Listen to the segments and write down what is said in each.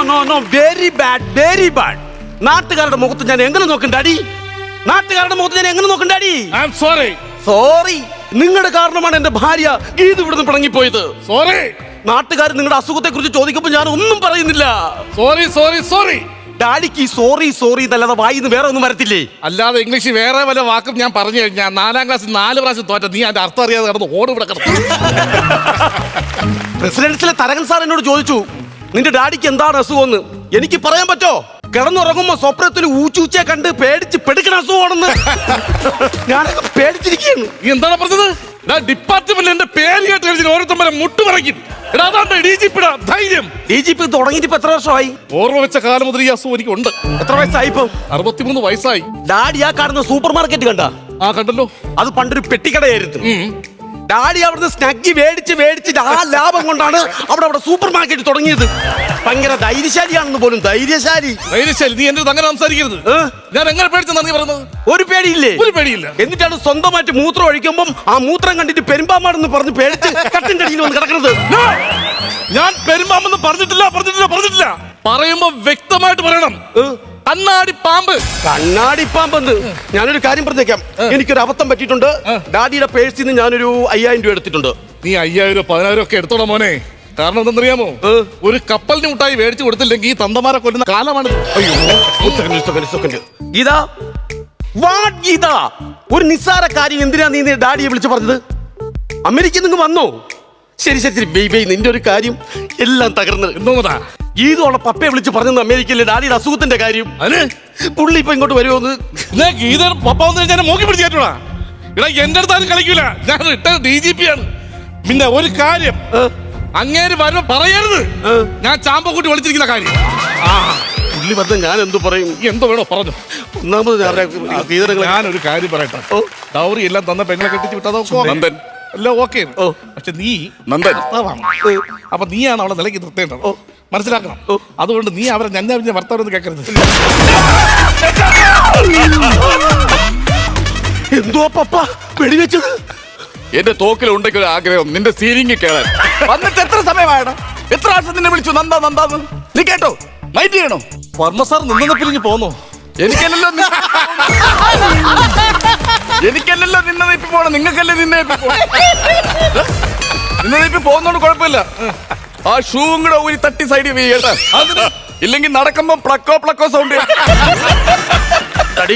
No very bad. നാട്ടുകാരുടെ മുഖത്ത് ഞാൻ എങ്ങനെ നോക്കണ്ടാടി? നാട്ടുകാരുടെ മുഖത്ത് ഞാൻ എങ്ങനെ നോക്കണ്ടാടി? സോറി. നിങ്ങളുടെ കാരണമാണ് എന്റെ ഭാര്യ ഗീത് ഇവിടുന്ന് പിണങ്ങിപ്പോയത്. സോറി. നാട്ടുകാർ നിങ്ങളുടെ അസുഖത്തെ കുറിച്ച് ചോദിക്കുമ്പോൾ ഞാൻ ഒന്നും പറയുന്നില്ല. സോറി. ഡാഡിക്ക് സോറി എന്നല്ലാതെ വായിന്ന് വേറെ ഒന്നും വരത്തില്ലേ? അല്ലാതെ ഇംഗ്ലീഷ് വേറെ വല്ല വാക്കും ഞാൻ പറഞ്ഞു കഴിഞ്ഞാൽ 4ാം ക്ലാസ്സിൽ 4 പ്രാവശ്യം തോറ്റ നീ അതിന്റെ അർത്ഥം അറിയാതെ കിടന്ന് ഓട് ഇവിടെ കിടന്നു. പ്രസിഡൻസിലെ തരകൻ സാർ എന്നോട് ചോദിച്ചു, നിന്റെ ഡാഡിക്ക് എന്താണ് അസുഖമെന്ന്. എനിക്ക് പറയാൻ പറ്റോ? കിടന്നുറങ്ങുമ്പോ സ്വപ്നത്തിൽ ഊച്ചൂച്ചയെ കണ്ട് പേടിച്ച് പെടുക്കണ അസുഖമാണെന്ന്. ഞാനൊക്കെ പേടിച്ചിരിക്കുകയാണ്. നീ എന്താണ് പറഞ്ഞത്? ഡിപ്പാർട്ട്മെന്റിൽ എന്റെ പേര് കേട്ട് കഴിഞ്ഞാൽ ഓരോരുത്തരെ മുട്ടുപറയ്ക്കും. ധൈര്യം. DGP തുടങ്ങിയിട്ട് ഇപ്പൊ എത്ര വർഷമായി? ഓർമ്മ വെച്ച കാലം മുതൽ ഈ അസുഖം എനിക്ക് ഉണ്ട്. എത്ര വയസ്സായി ഇപ്പൊ? 63 വയസ്സായി. ഡാഡി ആ കാണുന്ന സൂപ്പർ മാർക്കറ്റ് കണ്ട? ആ കണ്ടല്ലോ. അത് പണ്ടൊരു പെട്ടിക്കടയായിരുന്നു. ഡാഡി അവിടുന്ന് സ്നഗ്ഗി മേടിച്ച് ആ ലാഭം കൊണ്ടാണ് അവിടെ സൂപ്പർ മാർക്കറ്റ് തുടങ്ങിയത്. ഭയങ്കര ധൈര്യശാലിയാണെന്ന് പോലും. ധൈര്യശാലി. നീ എന്റെ അങ്ങനെ സംസാരിക്കരുത്. ഞാൻ എങ്ങനെ പേടിച്ചെന്നാ നീ പറയുന്നത്? ഒരു പേടിയില്ലേ? ഒരു പേടിയില്ല. എന്നിട്ടാണ് സ്വന്തമായിട്ട് മൂത്രം ഒഴിക്കുമ്പം ആ മൂത്രം കണ്ടിട്ട് പെരുമ്പാമാടെന്ന് പറഞ്ഞ് പേടിച്ച് കട്ടിന്റെ അടിയിൽ വന്ന് കിടക്കുന്നത്. ഞാൻ പെരുമ്പാമെന്ന് പറഞ്ഞിട്ടില്ല. പറയുമ്പോ വ്യക്തമായിട്ട് പറയണം. കണ്ണാടിപ്പാമ്പെന്ന്. ഞാനൊരു കാര്യം പറഞ്ഞേക്കാം. എനിക്കൊരു അബദ്ധം പറ്റിയിട്ടുണ്ട്. ഡാഡിയുടെ പേഴ്സിൽ നിന്ന് ഞാനൊരു 5000 രൂപ എടുത്തിട്ടുണ്ട്. നീ 5000 10,000 ഒക്കെ എടുത്തോളാം മോനെ. കാരണം എന്തെന്നറിയാമോ? ഒരു കപ്പലിന് മുട്ടായി മേടിച്ചു കൊടുത്തില്ലെങ്കിൽ ഈ തന്തമാരെ കൊല്ലുന്ന കാലമാണ്. ഗീത, ഒരു നിസ്സാര കാര്യം എന്തിനാ നീ ഡാഡിയെ വിളിച്ചു പറഞ്ഞത്? അമേരിക്കയിൽ നിന്ന് വന്നോ? ശരി ബേബി, നിന്റെ ഒരു കാര്യം എല്ലാം തകർന്ന്. എന്തോന്നാ ഗീതോളെ പപ്പയെ വിളിച്ച് പറഞ്ഞത് അമേരിക്കയിലെ ഡാഡിയുടെ അസുഖത്തിന്റെ കാര്യം. പുള്ളി ഇപ്പൊ ഇങ്ങോട്ട് വരുമോന്ന്? ഗീത പപ്പ വന്ന് മോക്കി പിടിച്ചേട്ടാ. ഇടാ എന്റെ അടുത്താരും കളിക്കൂല. ഞാൻ റിട്ടയർഡ് DGP ആണ്. പിന്നെ ഒരു കാര്യം അങ്ങേര് വരുമ്പോ പറയരുത് ഞാൻ ചാമ്പ കൂട്ടി വിളിച്ചിരിക്കുന്ന കാര്യം. പുള്ളി പറഞ്ഞ ഞാൻ എന്തു പറയും? എന്തോ വേണോ പറഞ്ഞു. ഒന്നാമത് ഞാനൊരു കാര്യം പറയട്ടെ. ഡൗറി എല്ലാം തന്ന പെങ്ങളെ കെട്ടിച്ച് വിട്ടതോ നന്ദൻ എല്ലാം ഓക്കെ. പക്ഷെ നീ നന്ദൻ അപ്പൊ നീയാണ് അവളെ നിലയ്ക്ക് നിർത്തേണ്ടത്. മനസ്സിലാക്കണം. അതുകൊണ്ട് നീ അവരെ ഞഞ്ഞ ഭർത്താവെന്ന് കേൾക്കരുത്. എന്തോ പപ്പ വെടിവെച്ചത്? എന്റെ തോക്കിലുണ്ടെങ്കിൽ ഒരു ആഗ്രഹം നിന്റെ സീരിങ് കേളാൻ. വന്നിട്ട് എത്ര സമയമായടാ? എത്ര ആഴ്ച നിന്നെ വിളിച്ചു നന്ദാന്ന്? നീ കേട്ടോ? മൈൻഡ് ചെയ്യണോ? വർമ്മ സാർ നിന്നെ പിരിഞ്ഞ് പോന്നോ? എനിക്കല്ലല്ലോ നിന്നെ നീപ്പി പോണം. നിങ്ങൾക്കല്ലേ നിന്നെ നീപ്പി പോകുന്നോണ്ട് കുഴപ്പമില്ല. ആ ഷൂവും കൂടെ ഊരി തട്ടി സൈഡിൽ വീഴട്ടെ. ഇല്ലെങ്കിൽ നടക്കുമ്പോ പ്ലക്കോ സൗണ്ട്. ഡാഡി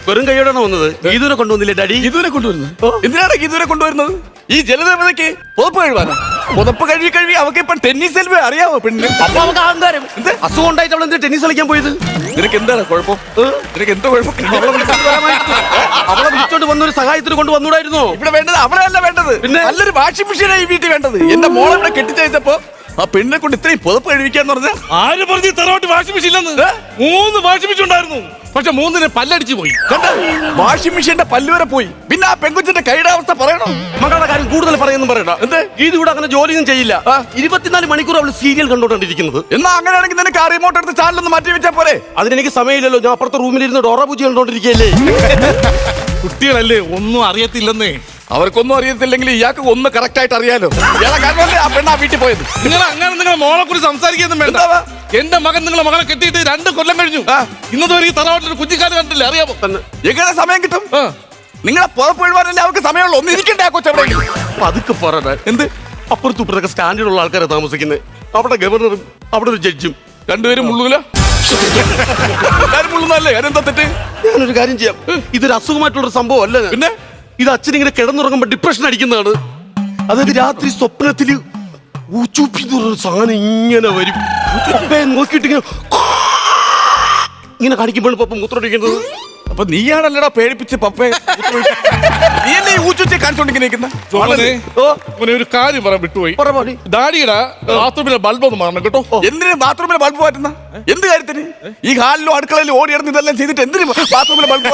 വെറും കൈയോടാണ് വന്നത്. ഗീതുവിനെ കൊണ്ടുവന്നില്ലേ ഡാഡി? ഗീതുവിനെ കൊണ്ടുവരുന്നത് എന്തിനാണ്? ഗീതുവിനെ കൊണ്ടുവരുന്നത് ഈ ജലദേവതയ്ക്ക് പുതപ്പ് കഴിവാനോ? പുതപ്പ് കഴുകി അവക്ക് ഇപ്പൊ ടെന്നീസ് എൽബോ അറിയാമോ? പെണ്ണിന് അപ്പൊ അവൾക്ക് അഹങ്കാരം. അസുഖം ഉണ്ടായിട്ട് അവൾ എന്തിനാ ടെന്നീസ് കളിക്കാൻ പോയത്? നിനക്ക് എന്താണ് കുഴപ്പം? നിനക്ക് എന്തോ കുഴപ്പം? അവളെ വിളിച്ചോണ്ട് വന്നൊരു സഹായത്തിന് കൊണ്ട് വന്നൂടായിരുന്നോ? ഇവിടെ വേണ്ടത് അവളെയല്ല വേണ്ടത്. പിന്നെ നല്ലൊരു വാഷിംഗ് മെഷീനാണ് ഈ വീട്ടിൽ വേണ്ടത്. എന്റെ മോളെ ഇവിടെ കെട്ടിച്ചയച്ചപ്പോ ആ പെണ്ണിനെ കൊണ്ട് ഇത്രയും പുതപ്പ് കഴിവിക്കാന്ന് പറഞ്ഞാൽ ആര് പറഞ്ഞു തറവാട്ട് വാഷിംഗ് മെഷീൻ ഇല്ലെന്ന്? 3 വാഷിംഗ് മെഷീൻ ഉണ്ടായിരുന്നു. പക്ഷെ 3 പല്ലടിച്ചു പോയി. വാഷിംഗ് മെഷീന്റെ പല്ലുവരെ പോയി. പിന്നെ ആ പെങ്കുച്ചിന്റെ കൈയുടെ അവസ്ഥ പറയണോ? മകളുടെ കാര്യം കൂടുതൽ പറയുന്നു പറയണ്ട. എന്ത് ഗീത ഇവിടെ അങ്ങനെ ജോലിയൊന്നും ചെയ്യില്ല. 24 മണിക്കൂർ അവള് സീരിയൽ കണ്ടോണ്ടിരിക്കുന്നത്. എന്നാ അങ്ങനെയാണെങ്കിൽ നിനക്ക് ആ റിമോട്ട് എടുത്ത് ചാനലൊന്ന് മാറ്റി വെച്ചാൽ പോരെ? അതിനെനിക്ക് സമയമില്ലല്ലോ. ഞാൻ അപ്പുറത്തെ റൂമിലിരുന്ന് ഡോറ പൂജ കണ്ടോണ്ടിരിക്കുകയല്ലേ. കുട്ടികളല്ലേ, ഒന്നും അറിയത്തില്ലെന്നേ. അവർക്കൊന്നും അറിയത്തില്ലെങ്കിൽ ഇയാൾക്ക് ഒന്ന് കറക്റ്റ് ആയിട്ട് അറിയാലോ. കാരണമല്ലേ ആ പെണ്ണ വീട്ടിൽ പോയത്. നിങ്ങളെ മോളെ കുറിച്ച് സംസാരിക്കുന്നു വേണ്ട. എന്റെ മകൻ നിങ്ങളെ മകളെ കെട്ടിയിട്ട് 2 കൊല്ലം കഴിഞ്ഞു. ഇന്നത്തെ ഒരു തറവാട്ടിൽ കുഞ്ഞിക്കാര് കണ്ടില്ലേ? അറിയാമോ? എങ്ങനെ സമയം കിട്ടും? നിങ്ങളെ പുറപ്പ് എഴുവാനല്ലേ അവർക്ക് സമയമുള്ളൂ. ഒന്ന് ഇരിക്കണ്ടേ ആ കൊച്ചെവിടെ? അതൊക്കെ പറ. എന്ത് അപ്പുറത്തും ഇപ്പുറത്തൊക്കെ സ്റ്റാൻഡേർഡുള്ള ആൾക്കാരെ താമസിക്കുന്നത്. അവിടെ ഗവർണറും അവിടെ ഒരു ജഡ്ജും. രണ്ടുപേരും മുള്ളൂല. മുള്ളുന്നല്ലേ? അതെന്താ തെറ്റ്? ഞാനൊരു കാര്യം ചെയ്യാം. ഇതൊരു അസുഖമായിട്ടുള്ളൊരു സംഭവം അല്ല. പിന്നെ ഇത് അച്ഛനിങ്ങനെ കിടന്നുറങ്ങുമ്പോ ഡിപ്രഷൻ അടിക്കുന്നതാണ്. അതായത് രാത്രി സ്വപ്നത്തില് സാധനം ഇങ്ങനെ വരും. നോക്കിയിട്ട് ഇങ്ങനെ കാണിക്കുമ്പോൾ പപ്പ മൂത്രമൊഴിക്കുന്നത്. അപ്പൊ നീയാണല്ലടാ പേടിപ്പിച്ച് പപ്പയെ. നീയല്ലേ ഈ ഊച്ചുച്ചെ കാണിച്ചോണ്ടിരിക്കുന്ന? ഒരു കാര്യം പറയാൻ വിട്ടുപോയി. ഡാഡിയുടെ ബാത്റൂമിലെ ബൾബ് ഒന്ന് മാറണം കേട്ടോ. എന്തിനാ ബാത്റൂമിലെ ബൾബ് മാറ്റുന്ന? എന്ത് കാര്യത്തിന്? ഈ ഹാളിലും അടുക്കളയിലും ഓടിയിടുന്ന ഇതെല്ലാം ചെയ്തിട്ട് എന്തിനു ബാത്റൂമിലെ ബൾബ്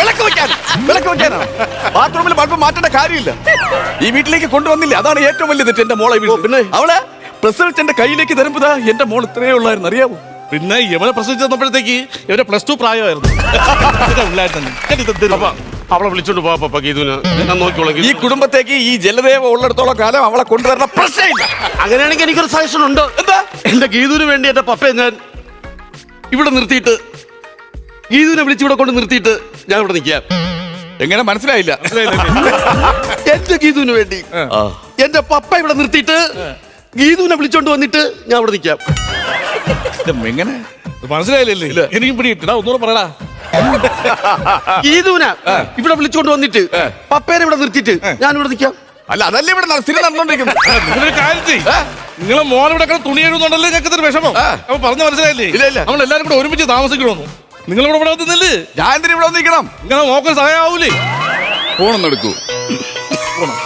വിളക്ക് വെക്കാനാ? ബാത്റൂമിലെ ബൾബ് മാറ്റേണ്ട കാര്യമില്ല. ഈ വീട്ടിലേക്ക് കൊണ്ടുവന്നില്ല, അതാണ് ഏറ്റവും വലിയ തെറ്റ്. എന്റെ മോളെ പിന്നെ അവളെ പ്രസവിച്ച് എന്റെ കയ്യിലേക്ക് തരുമ്പോ എന്റെ മോൾ ഇത്രയേ ഉള്ളായിരുന്നു, അറിയാമോ? പിന്നെ ഇവനെ പ്രസവിച്ച് തന്നപ്പോഴത്തേക്ക് ഇവരെ +2 പ്രായമായിരുന്നു. അവളെ വിളിച്ചോണ്ട് പോവാ പപ്പ ഗീതുവിനെ. ഞാൻ നോക്കിക്കോളാം. ഈ കുടുംബത്തേക്ക് ഈ ജലദേവ ഉള്ളിടത്തോളം കാലം അവളെ കൊണ്ടുവരുന്ന പ്രശ്നമില്ല. അങ്ങനെയാണെങ്കിൽ എനിക്കൊരു സജഷൻ ഉണ്ട്. എന്താ? എന്റെ ഗീതുവിന് വേണ്ടി എന്റെ പപ്പയെ ഞാൻ ഇവിടെ നിർത്തിയിട്ട് ഗീതുവിനെ വിളിച്ച് ഇവിടെ കൊണ്ട് നിർത്തിയിട്ട് ഞാൻ ഇവിടെ നിൽക്കാം. എങ്ങനെ മനസ്സിലായില്ല? എന്റെ ഗീതുവിന് വേണ്ടി എന്റെ പപ്പ ഇവിടെ നിർത്തിയിട്ട് ഗീതുവിനെ വിളിച്ചോണ്ട് വന്നിട്ട് ഞാൻ ഇവിടെ നിൽക്കാം. എങ്ങനെ മനസ്സിലായില്ലേ? എനിക്കും പിടി കിട്ടടാ, ഒന്നുകൂടെ പറയടാ. ഗീതുവിനെ ഇവിടെ വിളിച്ചോണ്ട് വന്നിട്ട് പപ്പേനെ ഇവിടെ നിർത്തിയിട്ട് ഞാൻ ഇവിടെ നിൽക്കാം. അല്ല, അതല്ലേ ഇവിടെ സ്ഥിരം നടന്നുകൊണ്ടിരിക്കുന്നത്. നിങ്ങളൊരു കാര്യം ചെയ്യ്. നിങ്ങളെ മോൻ ഇവിടെ തുണി എഴുതുന്നുണ്ടല്ലോ, ഞങ്ങൾക്ക് ഇതൊരു വിഷമം. അപ്പൊ പറഞ്ഞു മനസ്സിലായില്ലേ? ഇല്ല, ഇല്ല. നമ്മൾ എല്ലാവരും കൂടെ ഒരുമിച്ച് താമസിക്കണമെന്നു. നിങ്ങൾ ഇവിടെ ഇവിടെ വന്നില്ലേ? ഞാൻ എന്തിനാ ഇവിടെ വന്നിരിക്കണം? ഇങ്ങനെ നോക്കാൻ സഹായാവൂലേ? ഫോണൊന്നും എടുക്കൂ. പോണം.